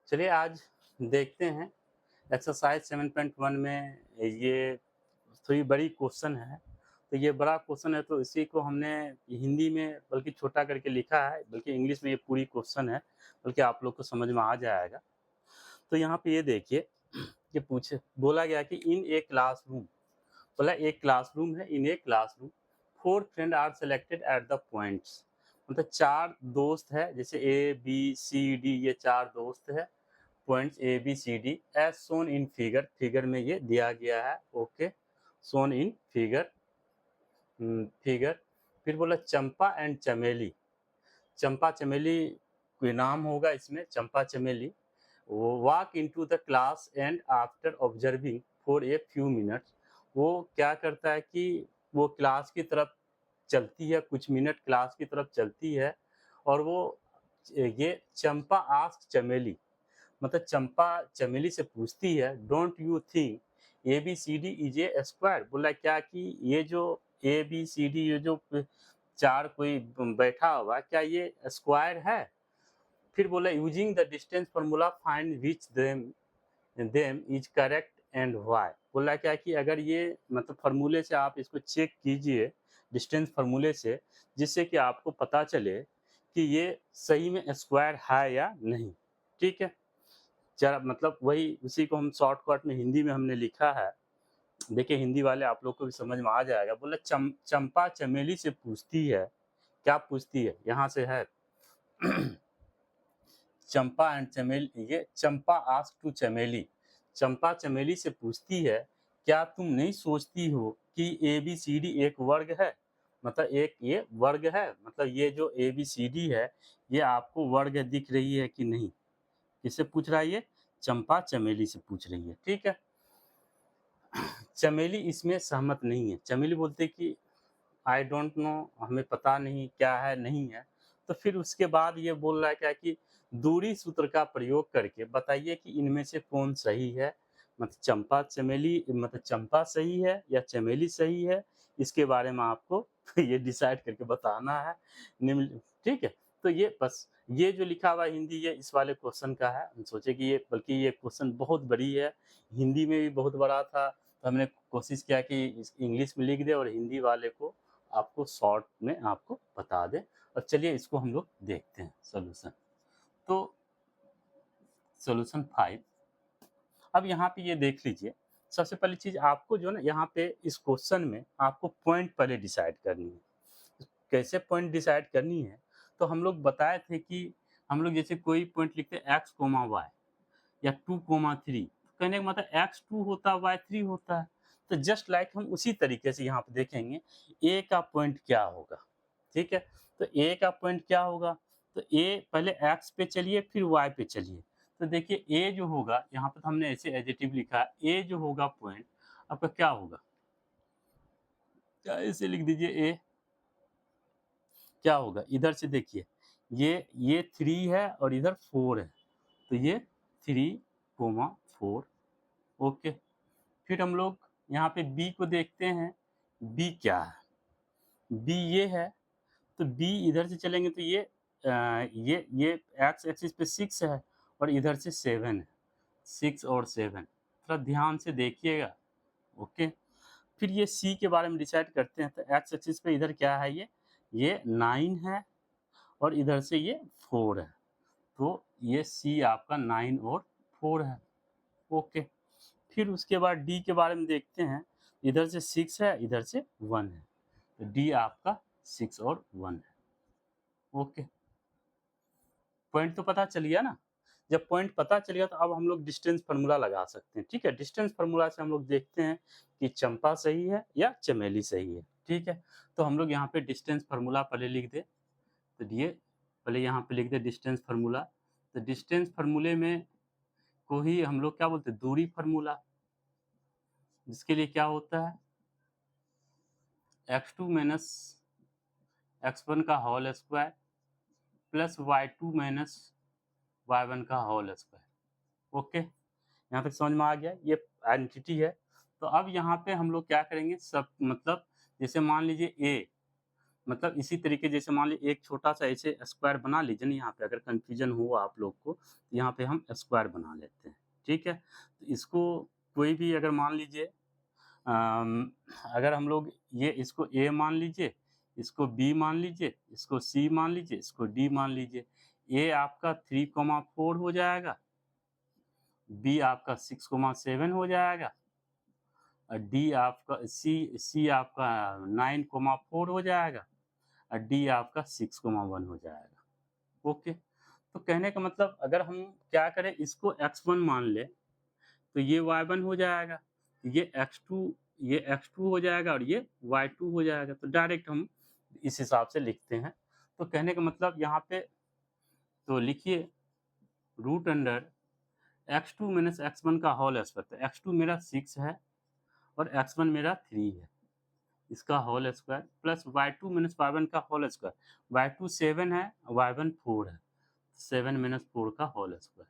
चलिए आज देखते हैं एक्सरसाइज 7.1 में ये थोड़ी बड़ी क्वेश्चन है। तो ये बड़ा क्वेश्चन है तो इसी को हमने हिंदी में बल्कि छोटा करके लिखा है, बल्कि इंग्लिश में ये पूरी क्वेश्चन है, बल्कि आप लोग को समझ में आ जाएगा। तो यहाँ पे ये देखिए कि पूछे बोला गया कि इन ए क्लासरूम, बोला एक क्लासरूम है, in a classroom 4 friend are selected at the points. मतलब 4 दोस्त है, जैसे ए, बी, सी, डी ये 4 दोस्त है। Points A B C D as shown in figure, figure में ये दिया गया है। Okay, shown in figure, figure. फिर बोला चंपा एंड चमेली, चंपा चमेली कोई नाम होगा इसमें, चंपा चमेली। वो walk into the class and after observing for a few minutes, वो क्या करता है कि वो क्लास की तरफ चलती है, कुछ मिनट क्लास की तरफ चलती है। और वो ये चंपा आस्क चमेली, मतलब चंपा चमेली से पूछती है don't you think A B C D is a square, बोला क्या कि ये जो ए बी सी डी ये जो चार कोई बैठा हुआ क्या ये स्क्वायर है। फिर बोला using the distance formula find which them is correct and why, बोला क्या कि अगर ये मतलब फार्मूले से आप इसको चेक कीजिए, डिस्टेंस फार्मूले से, जिससे कि आपको पता चले कि ये सही में स्क्वायर है या नहीं। ठीक है, जरा मतलब वही उसी को हम शॉर्टकट में हिंदी में हमने लिखा है। देखिए हिंदी वाले आप लोग को भी समझ में आ जाएगा। बोला चंपा चमेली से पूछती है, क्या पूछती है, यहाँ से है चंपा एंड चमेली, ये चंपा आस्क टू चमेली, चंपा चमेली से पूछती है क्या तुम नहीं सोचती हो कि ए बी सी डी एक वर्ग है, मतलब एक ये वर्ग है, मतलब ये जो ए बी सी डी है ये आपको वर्ग दिख रही है कि नहीं। किससे पूछ रहा है ये, चंपा चमेली से पूछ रही है। ठीक है, चमेली इसमें सहमत नहीं है, चमेली बोलते कि आई डोंट नो, हमें पता नहीं क्या है नहीं है। तो फिर उसके बाद ये बोल रहा है क्या कि दूरी सूत्र का प्रयोग करके बताइए कि इनमें से कौन सही है, मतलब चंपा चमेली, मतलब चंपा सही है या चमेली सही है, इसके बारे में आपको ये डिसाइड करके बताना है। निम्न ठीक है, तो ये बस ये जो लिखा हुआ है हिंदी ये इस वाले क्वेश्चन का है। हम सोचे कि ये बल्कि ये क्वेश्चन बहुत बड़ी है, हिंदी में भी बहुत बड़ा था, तो हमने कोशिश किया कि इंग्लिश में लिख दे और हिंदी वाले को आपको शॉर्ट में आपको बता दें। और चलिए इसको हम लोग देखते हैं सॉल्यूशन। तो सॉल्यूशन 5, अब यहाँ पे ये देख लीजिए, सबसे पहली चीज़ आपको जो ना यहाँ पे इस क्वेश्चन में आपको पॉइंट पहले डिसाइड करनी है। कैसे पॉइंट डिसाइड करनी है, तो हम लोग बताए थे कि हम लोग जैसे कोई पॉइंट लिखते हैं एक्स कोमा वाई या 2,3, कहने का मतलब x2 होता है y3 होता है। तो जस्ट लाइक हम उसी तरीके से यहाँ पे देखेंगे a का पॉइंट क्या होगा। ठीक है, तो a का पॉइंट क्या होगा, तो a पहले x पे चलिए फिर y पे चलिए। तो देखिए a जो होगा यहाँ पे तो हमने ऐसे एडजेक्टिव लिखा है, a जो होगा पॉइंट आपका क्या होगा, क्या ऐसे लिख दीजिए a क्या होगा, इधर से देखिए ये 3 है और इधर 4 है, तो ये 3,4। ओके, फिर हम लोग यहाँ पे बी को देखते हैं, बी क्या है, बी ये है, तो बी इधर से चलेंगे तो ये एक्स एक्सिस पे 6 है और इधर से 7 है, 6 और 7, थोड़ा ध्यान से देखिएगा। ओके, फिर ये सी के बारे में डिसाइड करते हैं, तो एक्स एक्सिस पे इधर क्या है, ये 9 है और इधर से ये 4 है, तो ये सी आपका 9 और 4 है। ओके, फिर उसके बाद डी के बारे में देखते हैं, इधर से 6 है इधर से 1 है, तो डी आपका 6 और 1 है। ओके, पॉइंट तो पता चल गया ना। जब पॉइंट पता चल गया तो अब हम लोग डिस्टेंस फार्मूला लगा सकते हैं। ठीक है, डिस्टेंस फार्मूला से हम लोग देखते हैं कि चंपा सही है या चमेली सही है। ठीक है, तो हम लोग यहाँ पे डिस्टेंस फार्मूला पहले लिख दे, तो ये पहले यहाँ पे लिख दे डिस्टेंस फार्मूला। तो डिस्टेंस फार्मूले में को ही हम लोग क्या बोलते हैं, दूरी फार्मूला, जिसके लिए क्या होता है x2 माइनस x1 का whole square plus y2 minus y1 का होल स्क्वायर। ओके, यहाँ तक समझ में आ गया, ये आइडेंटिटी है। तो अब यहाँ पे हम लोग क्या करेंगे, सब मतलब जैसे मान लीजिए a, मतलब इसी तरीके जैसे मान लीजिए एक छोटा-सा ऐसे स्क्वायर बना लीजिए ना यहाँ पे, अगर कन्फ्यूज़न हो आप लोग को, तो यहाँ पे हम स्क्वायर बना लेते हैं, ठीक है? तो इसको कोई भी अगर मान लीजिए अम, अगर हम लोग ये इसको ए मान लीजिए, इसको बी मान लीजिए, इसको सी मान लीजिए, इसको डी मान लीजिए। ए आपका 3,4 हो जाएगा, बी आपका 6,7 हो जाएगा, डी आपका सी आपका 9,4 हो जाएगा, और डी आपका 6,1 हो जाएगा। ओके, तो कहने का मतलब अगर हम क्या करें, इसको x1 मान लें, तो ये y1 हो जाएगा, ये x2 हो जाएगा और ये y2 हो जाएगा। तो डायरेक्ट हम इस हिसाब से लिखते हैं। तो कहने का मतलब यहाँ पे तो लिखिए root under x2 minus x1 का होल स्क्वायर। तो x2 मेरा 6 है और x1 मेरा 3 है, इसका whole square plus y2 minus y1 का होल स्क्वायर। y2 7 है, y1 4 है, 7 माइनस 4 का होल स्क्वायर।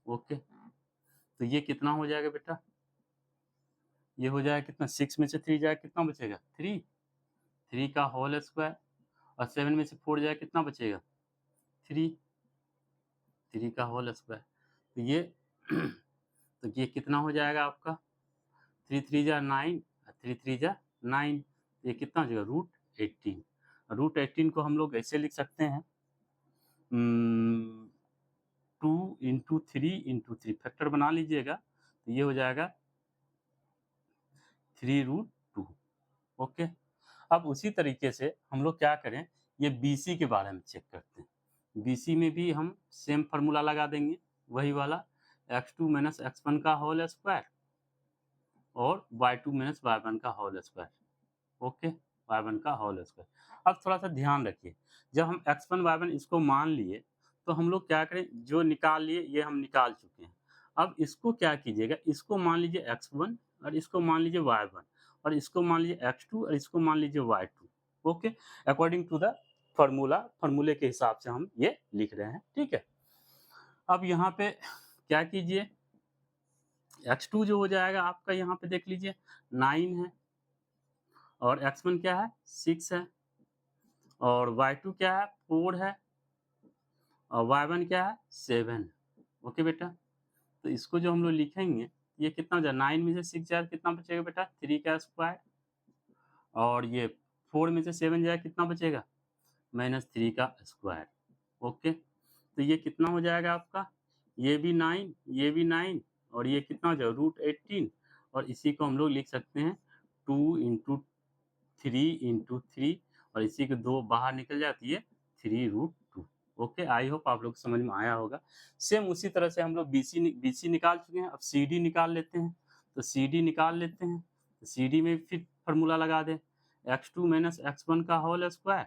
ओके, तो ये कितना हो जाएगा बेटा? ये हो जाएगा कितना? 6 में से 3 जाएगा, कितना बचेगा? 3, 3 का होल स्क्वायर, और 7 में से 4 जाएगा, कितना बचेगा? 3, 3 का होल स्क्वायर। तो ये तो ये कितना हो जाएगा आपका? 3 3 जा 9 और 3 3 जा 9, ये कितना हो जाएगा? रूट 18। रूट 18 को हम लोग ऐसे लिख सकते हैं 2 इंटू 3 इंटू 3, फैक्टर बना लीजिएगा, तो ये हो जाएगा 3√2। ओके, अब उसी तरीके से हम लोग क्या करें, ये BC के बारे में चेक करते हैं। BC में भी हम सेम फार्मूला लगा देंगे, वही वाला x2 माइनस x1 का होल स्क्वायर और y2 माइनस y1 का होल स्क्वायर। ओके, y1 का होल स्क्वायर। अब थोड़ा सा ध्यान रखिए, जब हम x1 y1 इसको मान लिए, तो हम लोग क्या करें, जो निकाल लिए ये हम निकाल चुके हैं। अब इसको क्या कीजिएगा, इसको मान लीजिए x1 और इसको मान लीजिए y1 और इसको मान लीजिए x2 और इसको मान लीजिए y2। Okay, according to the फॉर्मूले के हिसाब से हम ये लिख रहे हैं, ठीक है? अब यहाँ पे क्या कीजिए, x2 जो हो जाएगा आपका, यहाँ पे देख लीजिए 9 है, और x1 क्या है? 6 है, और y2 क्या है? 4 है, और y1 क्या है? 7। ओके बेटा, तो इसको जो हम लोग लिखेंगे, ये कितना हो जाएगा? 9 में से 6 जाए कितना बचेगा बेटा? 3 का स्क्वायर, और ये 4 में से 7 जाए कितना बचेगा? -3 का स्क्वायर। ओके, तो ये कितना हो जाएगा आपका? ये भी 9, ये भी 9, और ये कितना हो जाएगा? √18, और इसी को हम लोग लिख सकते हैं 2 इंटू 3 इंटू 3, और इसी के 2 बाहर निकल जाती है, 3√2। ओके, आई होप आप लोग को समझ में आया होगा। सेम उसी तरह से हम लोग BC निकाल चुके हैं, अब CD निकाल लेते हैं। तो CD निकाल लेते हैं, तो CD में फिर फार्मूला लगा दें, x2 माइनस x1 का whole square,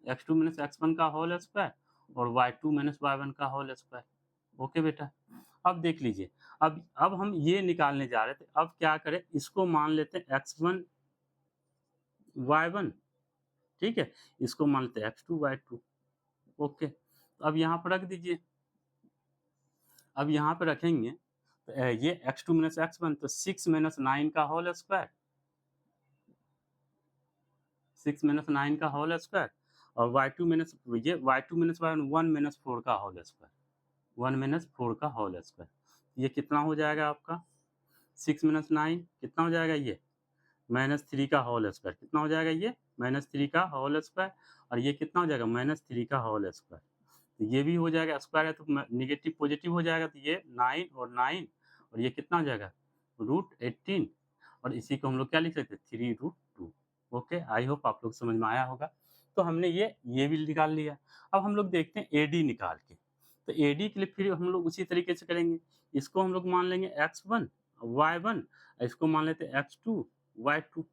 x2 minus x1 का होल स्क्वायर और y2 माइनस y1 का होल स्क्वायर। ओके बेटा, अब देख लीजिए, अब हम ये निकालने जा रहे थे, अब क्या करें, इसको मान लेते हैं x1 y1, ठीक है? इसको मान लेते हैं x2 y2। ओके, तो अब यहाँ पर रख दीजिए। अब यहाँ पे रखेंगे, तो ये x2 माइनस x1, तो 6 माइनस 9 का होल स्क्वायर, 6 माइनस 9 का होल स्क्वायर, और y2 माइनस ये y2 माइनस y1 1 माइनस 4 का होल स्क्वायर, 1 माइनस 4 का होल स्क्वायर। ये कितना हो जाएगा आपका? 6 माइनस 9 कितना हो जाएगा ये? -3 का होल स्क्वायर। कितना हो जाएगा ये? -3 का होल स्क्वायर, और ये कितना हो जाएगा? -3 का होल स्क्वायर। तो ये भी हो जाएगा, स्क्वायर है तो नेगेटिव पॉजिटिव हो जाएगा, तो ये 9 और 9, और ये कितना हो जाएगा? √18, और इसी को हम लोग क्या लिख सकते हैं? 3√2। ओके, आई होप आप लोग समझ में आया होगा। तो हमने ये भी निकाल लिया। अब हम लोग देखते हैं AD निकाल के। तो AD के लिए फिर हम लोग उसी तरीके से करेंगे। इसको हम लोग मान लेंगे x1 y1, इसको मान लेते हैं x2 y2,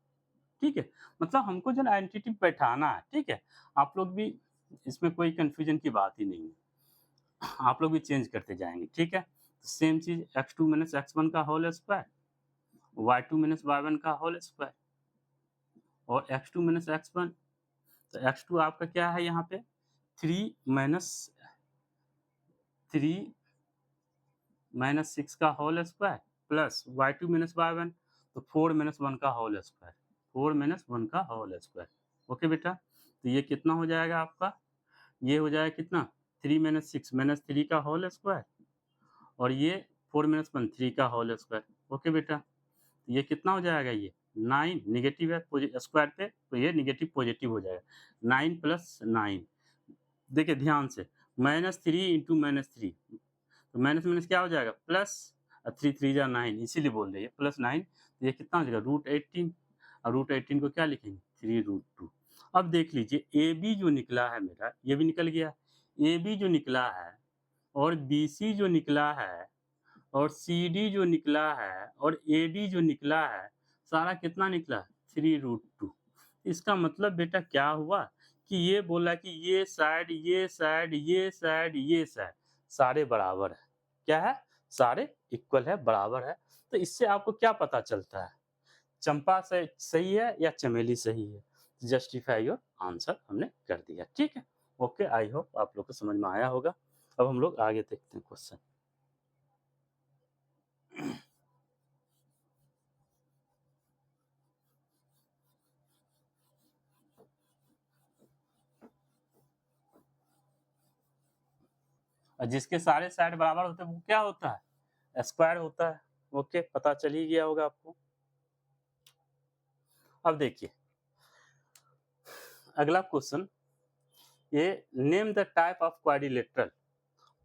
ठीक है? मतलब हमको जो ना आइडेंटिटी बैठाना है, ठीक है? आप लोग भी इसमें कोई कन्फ्यूजन की बात ही नहीं है। आप लोग भी चेंज करते जाएँगे, ठीक है? सेम चीज़ x2 माइनस x1 का whole square, y2 minus y1 का होल स्क्वायर, और x2 माइनस x1, तो x2 आपका क्या है यहाँ पे? 3 माइनस 3 माइनस 6 का whole square plus y2 minus y1, तो 4 माइनस 1 का होल स्क्वायर, 4 माइनस 1 का होल स्क्वायर। ओके बेटा, तो ये कितना हो जाएगा आपका, ये हो जाएगा कितना 3 माइनस 6 माइनस 3 का होल स्क्वायर, और ये 4 माइनस 1 3 का होल स्क्वायर। ओके बेटा, तो ये कितना हो जाएगा, ये 9 नेगेटिव है स्क्वायर पे, तो ये नेगेटिव पॉजिटिव हो जाएगा, 9 प्लस 9। देखिए ध्यान से, माइनस 3 इंटू माइनस 3, तो माइनस माइनस क्या हो जाएगा प्लस, 3 3 जा 9, इसीलिए बोल रहे हैं प्लस 9। तो ये कितना हो जाएगा रूट 18, और रूट 18 को क्या लिखेंगे 3 रूट 2। अब देख लीजिए ए बी जो निकला है मेरा, ये भी निकल गया, ए बी जो निकला है और बी सी जो निकला है और सी डी जो निकला है और ए डी जो निकला है, सारा कितना निकला 3 रूट 2। इसका मतलब बेटा क्या हुआ कि ये बोला कि ये साइड ये साइड ये साइड ये साइड सारे बराबर है। क्या है, सारे इक्वल है, बराबर है। तो इससे आपको क्या पता चलता है, चंपा सही है या चमेली सही है। जस्टिफाई योर आंसर हमने कर दिया, ठीक है। ओके, आई होप आप लोग को समझ में आया होगा। अब हम लोग आगे देखते हैं क्वेश्चन। और जिसके सारे साइड बराबर होते हैं वो क्या होता है, स्क्वायर होता है। ओके, पता चल ही गया होगा आपको। अब देखिए अगला क्वेश्चन, ये name the type of quadrilateral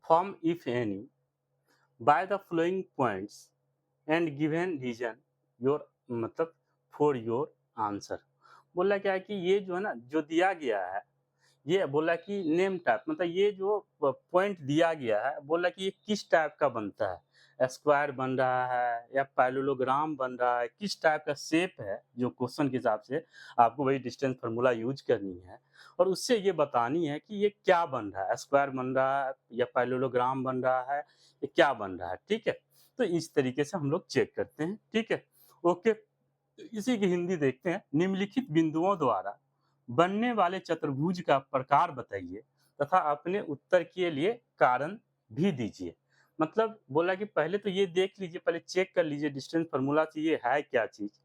form if any by the following points and given reason your, मतलब फॉर योर आंसर। बोला क्या है कि ये जो है ना, जो दिया गया है, ये बोला कि नेम टाइप, मतलब ये जो पॉइंट दिया गया है, बोला कि ये किस टाइप का बनता है, स्क्वायर बन रहा है या पैरेललोग्राम बन रहा है, किस टाइप का शेप है, जो क्वेश्चन के हिसाब से आपको वही डिस्टेंस फार्मूला यूज करनी है, और उससे ये बतानी है कि ये क्या बन रहा है, स्क्वायर बन रहा है या पैरेललोग्राम बन रहा है, ये क्या बन रहा है, ठीक है। तो इस तरीके से हम लोग चेक करते हैं, ठीक है। ओके, इसी की हिंदी देखते हैं। निम्नलिखित बिंदुओं द्वारा बनने वाले चतुर्भुज का प्रकार बताइए तथा अपने उत्तर के लिए कारण भी दीजिए। मतलब बोला कि पहले तो ये देख लीजिए, पहले चेक कर लीजिए डिस्टेंस फार्मूला से ये है क्या चीज,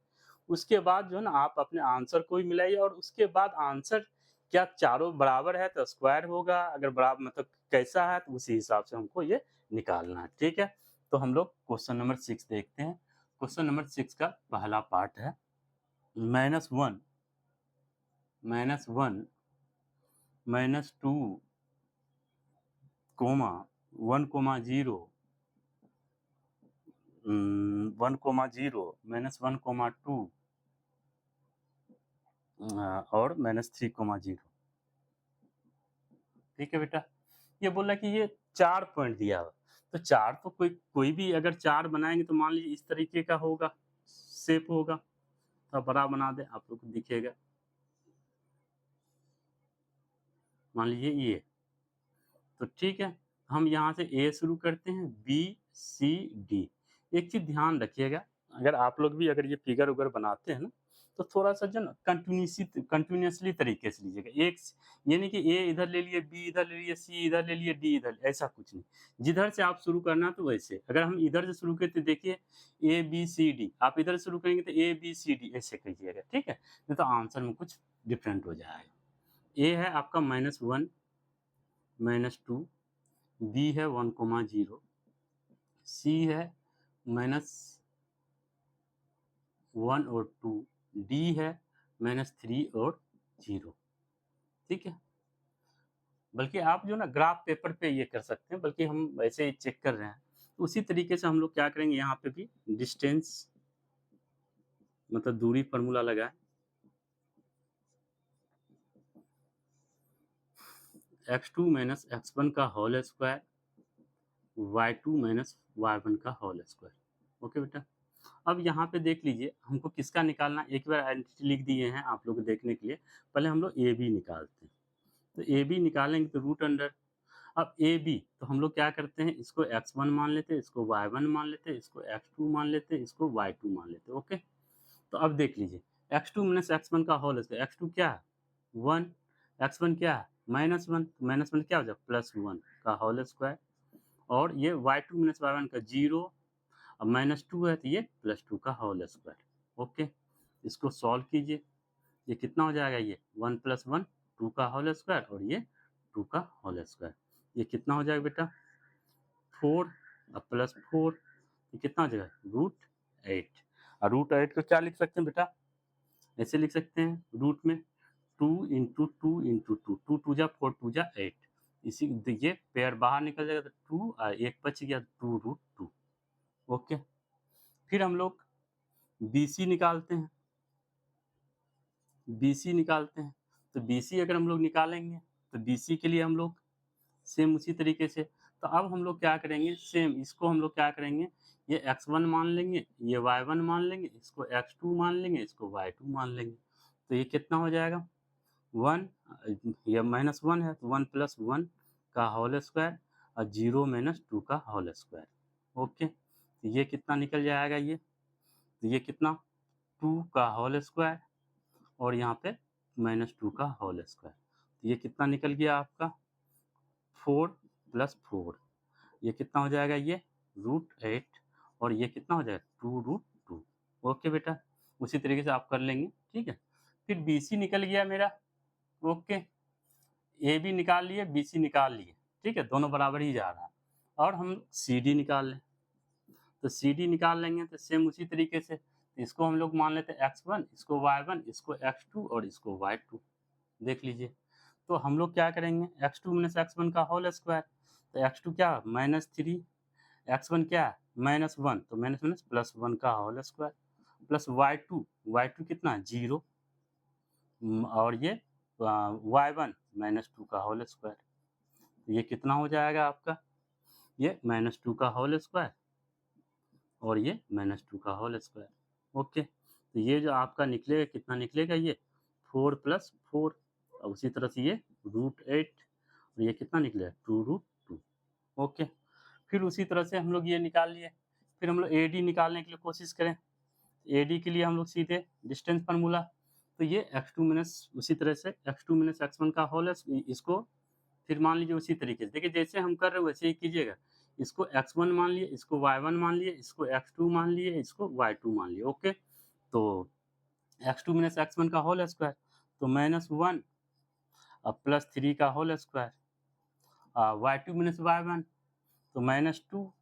उसके बाद जो है ना आप अपने आंसर को ही मिलाइए, और उसके बाद आंसर क्या चारों बराबर है तो स्क्वायर होगा, अगर बराबर मतलब कैसा है तो उसी हिसाब से हमको ये निकालना है, ठीक है। तो हम लोग क्वेश्चन नंबर 6 देखते हैं। क्वेश्चन नंबर 6 का पहला पार्ट है -1 -1 -2 कोमा 1,0 1,0 -1,2 और -3,0। ठीक है बेटा, ये बोला कि ये 4 पॉइंट दिया हुआ, तो 4 तो कोई कोई भी अगर 4 बनाएंगे तो मान लीजिए इस तरीके का होगा, शेप होगा। तो बड़ा बना दे, आप लोग को दिखेगा, मान लीजिए ये। तो ठीक है, हम यहाँ से ए शुरू करते हैं, बी सी डी। एक चीज ध्यान रखिएगा, अगर आप लोग भी अगर ये फिगर उगर बनाते हैं ना, तो थोड़ा सा जो ना कंटिन्यूसली तरीके से लीजिएगा। एक ये नहीं कि ए इधर ले लिए, बी इधर ले लिए, सी इधर ले लिए, डी इधर, ऐसा कुछ नहीं। जिधर से आप शुरू करना तो वैसे, अगर हम इधर से शुरू करते देखिए ए बी सी डी, आप इधर शुरू करेंगे तो ए बी सी डी ऐसे कीजिएगा, ठीक है। नहीं तो आंसर में कुछ डिफरेंट हो जाएगा। ए है आपका -1 -2, बी है 1,0, सी है -1 और 2, डी है -3 और 0, ठीक है। बल्कि आप जो ना ग्राफ पेपर पे ये कर सकते हैं, बल्कि हम वैसे ही चेक कर रहे हैं। तो उसी तरीके से हम लोग क्या करेंगे, यहाँ पे भी डिस्टेंस मतलब दूरी फार्मूला लगाएं, x2 - x1 का होल स्क्वायर, y2 - y1 का होल स्क्वायर। ओके बेटा, अब यहाँ पे देख लीजिए हमको किसका निकालना है, एक बार आइडेंटिटी लिख दिए हैं आप लोग को देखने के लिए। पहले हम लोग ए बी निकालते हैं, तो ए बी निकालेंगे तो रूट अंडर, अब ए बी तो हम लोग क्या करते हैं, इसको x1 मान लेते हैं, इसको y1 मान लेते हैं, इसको x2 मान लेते हैं, इसको y2 मान लेते हैं। ओके, तो अब देख लीजिए x2 - x1 का होल स्क्वायर, x2 क्या है 1, x1 क्या है -1, -1 क्या हो जाए +1 का होल स्क्वायर, और ये y2 - y1 का 0, अब -2 है तो ये +2 का होल स्क्वायर। ओके, इसको सॉल्व कीजिए, ये कितना हो जाएगा, ये 1 + 1 2 का होल स्क्वायर और ये 2 का होल स्क्वायर, ये कितना हो जाएगा बेटा 4 प्लस 4, ये कितना हो जाएगा √8। और √8 को क्या लिख सकते हैं बेटा, ऐसे लिख सकते हैं रूट में 2 × 2 × 2, 2 2 जा 4 2 जा 8, इसी ये पेयर बाहर निकल जाएगा तो 2 और एक बच गया 2√2। ओके, फिर हम लोग BC निकालते हैं, BC निकालते हैं, तो BC अगर हम लोग निकालेंगे तो BC के लिए हम लोग सेम उसी तरीके से, तो अब हम लोग क्या करेंगे, सेम इसको हम लोग क्या करेंगे, ये x1 मान लेंगे, ये y1 मान लेंगे, इसको x2 मान लेंगे, इसको y2 मान लेंगे, तो ये कितना हो जाएगा 1, ये -1 है तो 1 + 1 का होल स्क्वायर और 0 - 2 का होल स्क्वायर। ओके, तो ये कितना निकल जाएगा, ये तो ये कितना 2 का होल स्क्वायर और यहाँ पे -2 का होल स्क्वायर, तो ये कितना निकल गया आपका 4 + 4, ये कितना हो जाएगा, ये √8 और ये कितना हो जाएगा 2√2। ओके बेटा, उसी तरीके से आप कर लेंगे, ठीक है। फिर BC निकल गया मेरा, ओके, AB निकाल लिए, BC निकाल लिए, ठीक है, दोनों बराबर ही जा रहा है, और हम CD निकाल लें, तो CD निकाल लेंगे तो सेम उसी तरीके से, इसको हम लोग मान लेते हैं x1, इसको y1, इसको x2 और इसको y2, देख लीजिए। तो हम लोग क्या करेंगे, x2 - x1 का होल स्क्वायर, तो x2 क्या -3, x1 क्या -1, तो माइनस +1 का होल स्क्वायर प्लस y2 कितना 0, और ये y1 -2 का होल स्क्वायर, तो ये कितना हो जाएगा आपका, ये -2 का होल स्क्वायर और ये -2 का होल स्क्वायर। ओके, तो ये जो आपका निकलेगा कितना निकलेगा, ये 4 + 4 और उसी तरह से ये √8 और ये कितना निकलेगा 2√2। ओके, फिर उसी तरह से हम लोग ये निकाल लिए, फिर हम लोग AD निकालने के लिए कोशिश करें, AD के लिए हम लोग सीधे डिस्टेंस फार्मूला, तो ये x2 - उसी तरह से x2 - x1 का होल इसको फिर मान लीजिए उसी तरीके से, देखिए जैसे हम कर रहे हैं वैसे ही कीजिएगा, इसको x1 मान लिए, इसको y1 मान लिए, इसको x2 मान लिए, इसको y2 मान लिए। ओके, तो x2 - x1 का होल स्क्वायर, तो -1 +3 का होल स्क्वायर, y2 - y1 तो -2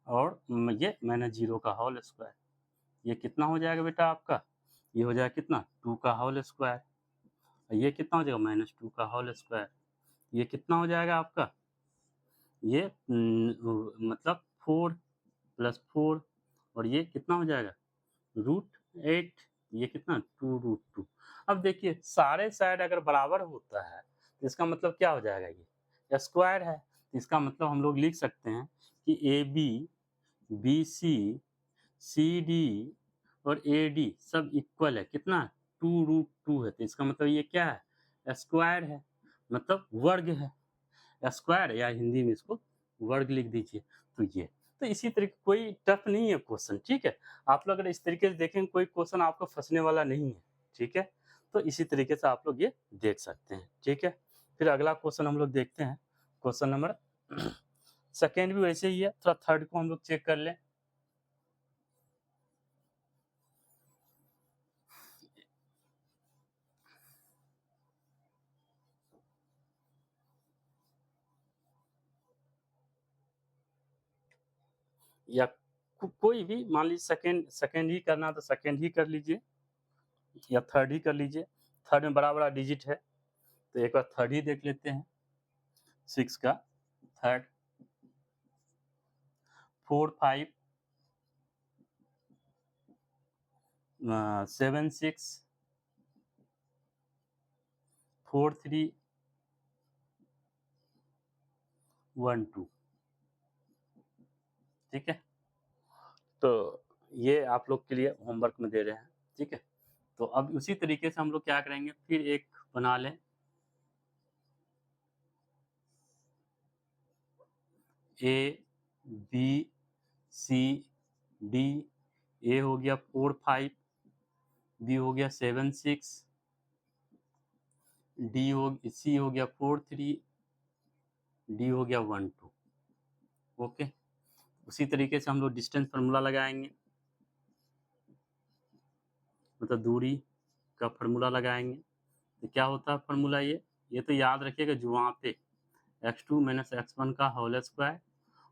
और ये -0 का होल स्क्वायर, ये कितना हो जाएगा बेटा आपका, ये हो जाएगा कितना 2 का होल स्क्वायर, ये कितना हो जाएगा -2 का होल स्क्वायर, ये कितना हो जाएगा आपका, ये मतलब 4 + 4 और ये कितना हो जाएगा √8, ये कितना 2√2। अब देखिए सारे साइड अगर बराबर होता है तो इसका मतलब क्या हो जाएगा, ये स्क्वायर है, तो इसका मतलब हम लोग लिख सकते हैं कि AB BC CD और AD सब इक्वल है, कितना 2√2 है, तो इसका मतलब ये क्या है स्क्वायर है, मतलब वर्ग है, स्क्वायर या हिंदी में इसको वर्ग लिख दीजिए। तो ये तो इसी तरीके कोई टफ नहीं है क्वेश्चन, ठीक है, आप लोग अगर इस तरीके से देखेंगे कोई क्वेश्चन आपको फंसने वाला नहीं है, ठीक है, तो इसी तरीके से आप लोग ये देख सकते हैं, ठीक है। फिर अगला क्वेश्चन हम लोग देखते हैं, क्वेश्चन नंबर सेकेंड भी वैसे ही है, थोड़ा थर्ड को हम लोग चेक कर लें। या कोई भी मान लीजिए सेकेंड सेकेंड ही करना तो सेकेंड ही कर लीजिए या थर्ड ही कर लीजिए, थर्ड में बड़ा बड़ा डिजिट है, तो एक बार थर्ड ही देख लेते हैं, 6 का थर्ड 4 5 7 6 4 3 1 2, ठीक है, तो ये आप लोग के लिए होमवर्क में दे रहे हैं, ठीक है। तो अब उसी तरीके से हम लोग क्या करेंगे, फिर एक बना लें, A B C D, A हो गया 4 5, B हो गया 7 6, C हो गया 4 3, D हो गया 1 2। ओके, उसी तरीके से हम लोग डिस्टेंस फार्मूला लगाएंगे, मतलब दूरी का फार्मूला लगाएंगे तो क्या होता है फार्मूला ये तो याद रखिएगा जो वहाँ पे x2 माइनस x1 का होल स्क्वायर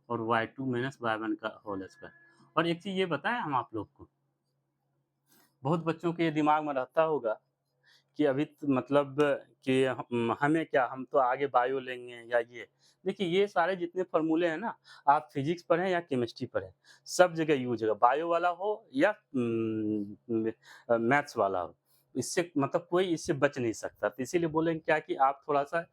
और y2 माइनस y1 का होल स्क्वायर। और एक चीज़ ये बताएं हम आप लोग को, बहुत बच्चों के दिमाग में रहता होगा कि अभी मतलब कि हमें क्या, हम तो आगे बायो लेंगे या ये। देखिए ये सारे जितने फॉर्मूले हैं ना, आप फिजिक्स पढ़ें या केमिस्ट्री पढ़ें, सब जगह यूज होगा, बायो वाला हो या मैथ्स वाला हो। इससे मतलब कोई इससे बच नहीं सकता। तो इसीलिए बोलेंगे क्या कि आप थोड़ा-सा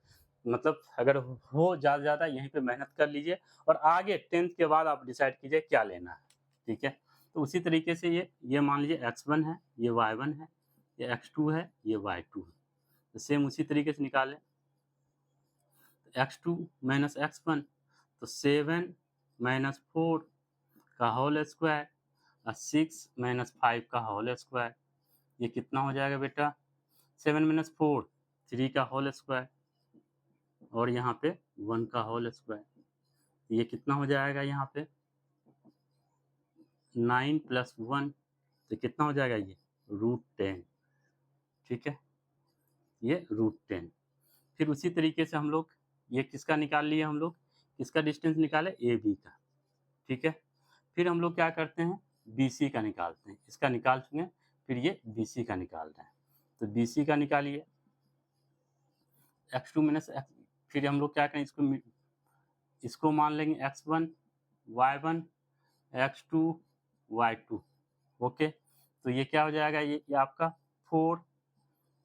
मतलब अगर हो ज़्यादा यहीं पे मेहनत कर लीजिए और आगे 10th के बाद आप डिसाइड कीजिए क्या लेना है, ठीक है? तो उसी तरीके से ये मान लीजिए x1 है, ये y1 है, ये x2 है, ये y2 है। तो सेम उसी तरीके से निकालें। x2 माइनस x1 तो 7 माइनस 4 का होल स्क्वायर और 6 माइनस 5 का होल स्क्वायर। ये कितना हो जाएगा बेटा? 7 माइनस 4 3 का होल स्क्वायर और यहाँ पे 1 का होल स्क्वायर। ये कितना हो जाएगा यहाँ पे? 9 प्लस 1 तो कितना हो जाएगा ये? √10, ठीक है? ये √10। फिर उसी तरीके से हम लोग ये किसका निकाल लिए हम लोग? किसका डिस्टेंस निकाले? AB का, ठीक है? फिर हम लोग क्या करते हैं? BC का निकालते हैं। इसका निकाल चुके हैं, फिर ये BC का निकाल रहे हैं। तो BC का निकालिए, x2 माइनस x, फिर हम लोग क्या करें इसको मान लेंगे x1, y1, x2, y2, okay? तो ये क्या हो जाएगा? ये आपका 4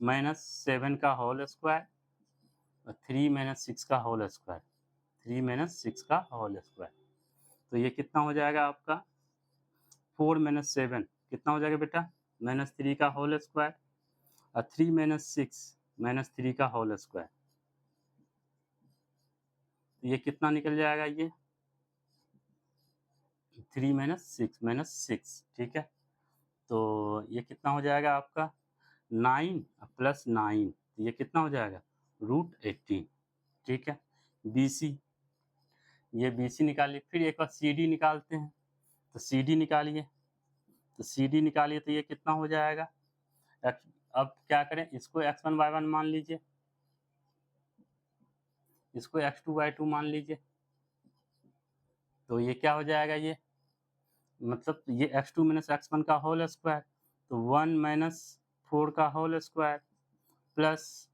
माइनस 7 का होल स्क्वायर और 3 माइनस 6 का होल स्क्वायर, 3 माइनस 6 का होल स्क्वायर। तो ये कितना हो जाएगा आपका? 4 माइनस 7 कितना हो जाएगा बेटा? माइनस 3 का होल स्क्वायर और 3 माइनस 6 माइनस 3 का होल स्क्वायर। तो ये कितना निकल जाएगा? ये 3 माइनस 6, ठीक है? तो ये कितना हो जाएगा आपका? 9 प्लस 9, तो ये कितना हो जाएगा? √18, ठीक है? BC, ये BC निकालिए। फिर एक बार CD निकालते हैं, तो CD निकालिए। तो CD निकालिए तो ये कितना हो जाएगा? अब क्या करें? इसको x1 y1 मान लीजिए, इसको x2 y2 मान लीजिए। तो ये क्या हो जाएगा? ये मतलब ये x2 माइनस x1 का होल स्क्वायर, तो 1 माइनस 4 का होल स्क्वायर प्लस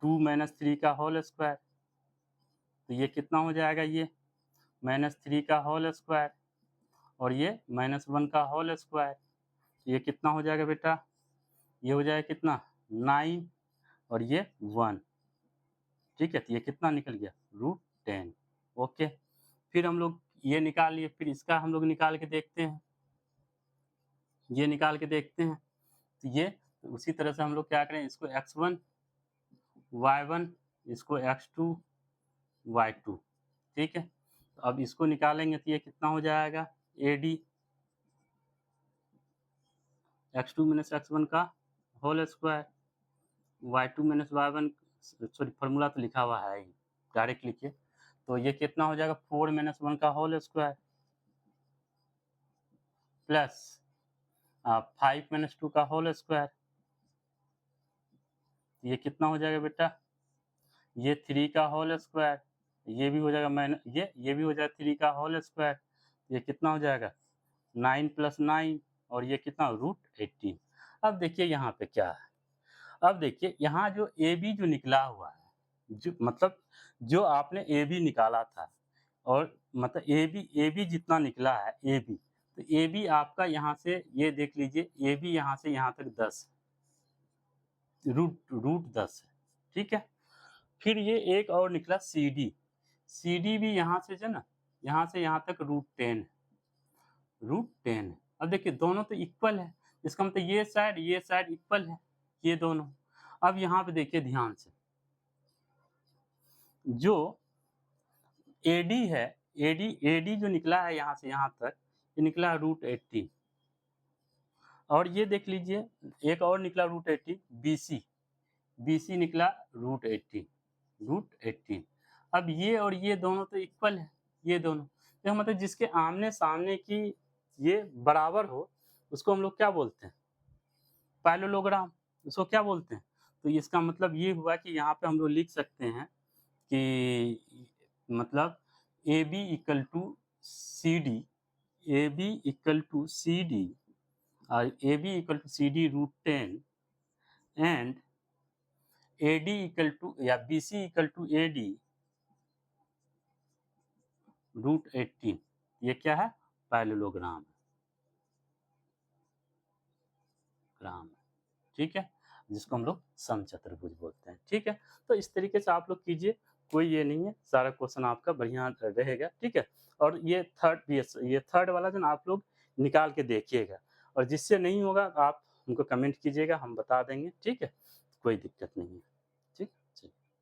2 माइनस 3 का होल स्क्वायर। तो ये कितना हो जाएगा? ये माइनस 3 का होल स्क्वायर और ये माइनस 1 का होल स्क्वायर। ये कितना हो जाएगा बेटा? ये हो जाएगा कितना? 9 और ये 1, ठीक है? तो ये कितना निकल गया? √10, ओके? फिर हम लोग ये निकाल लिए, फिर इसका हम लोग निकाल के देखते हैं, ये निकाल के देखते हैं। तो ये उसी तरह से हम लोग क्या करें? इसको x1 y1, इसको x2 y2, ठीक है? तो अब इसको निकालेंगे तो ये कितना हो जाएगा? AD x2 माइनस x1 का whole square, y2 minus y1, sorry formula तो लिखा हुआ है ही, डायरेक्ट लिखिए। तो ये कितना हो जाएगा? 4 माइनस 1 का होल स्क्वायर प्लस 5 माइनस 2 का होल स्क्वायर। ये कितना हो जाएगा बेटा? ये 3 का होल स्क्वायर, ये भी हो जाएगा ये भी हो जाएगा 3 का होल स्क्वायर। ये कितना हो जाएगा? 9 प्लस 9 और ये कितना? √18। अब देखिए यहाँ पे क्या है? अब देखिए यहाँ जो AB जो निकला हुआ है, जो मतलब जो आपने AB निकाला था और मतलब AB जितना निकला है AB, तो AB आपका यहाँ से ये देख लीजिए, AB यहाँ से यहाँ तक 10 रूट 10 है, ठीक है? फिर ये एक और निकला CD भी यहाँ से जो ना, यहाँ से यहाँ तक √10 है। अब देखिए दोनों तो इक्वल है, इसका मतलब ये साइड इक्वल है, ये दोनों। अब यहाँ पे देखिए ध्यान से, जो AD है, AD जो निकला है यहाँ से यहाँ तक, ये निकला √18 और ये देख लीजिए एक और निकला √18 BC निकला √18। अब ये और ये दोनों तो इक्वल है, ये दोनों, तो मतलब जिसके आमने सामने की ये बराबर हो उसको हम लोग क्या बोलते हैं? पैरेललोग्राम, इसको क्या बोलते हैं? तो इसका मतलब ये हुआ कि यहाँ पे हम लोग लिख सकते हैं कि मतलब A B equal to C D, A B equal to C D और A B equal to C D root 10 and A D equal to या B C equal to A D root 18। ये क्या है? Parallelogram ग्राम, ठीक है? जिसको हम लोग समचतुर्भुज बोलते हैं, ठीक है? तो इस तरीके से आप लोग कीजिए, कोई ये नहीं है, सारा क्वेश्चन आपका बढ़िया रहेगा, ठीक है? और ये थर्ड वाला जो ना आप लोग निकाल के देखिएगा और जिससे नहीं होगा आप हमको कमेंट कीजिएगा, हम बता देंगे, ठीक है? कोई दिक्कत नहीं है।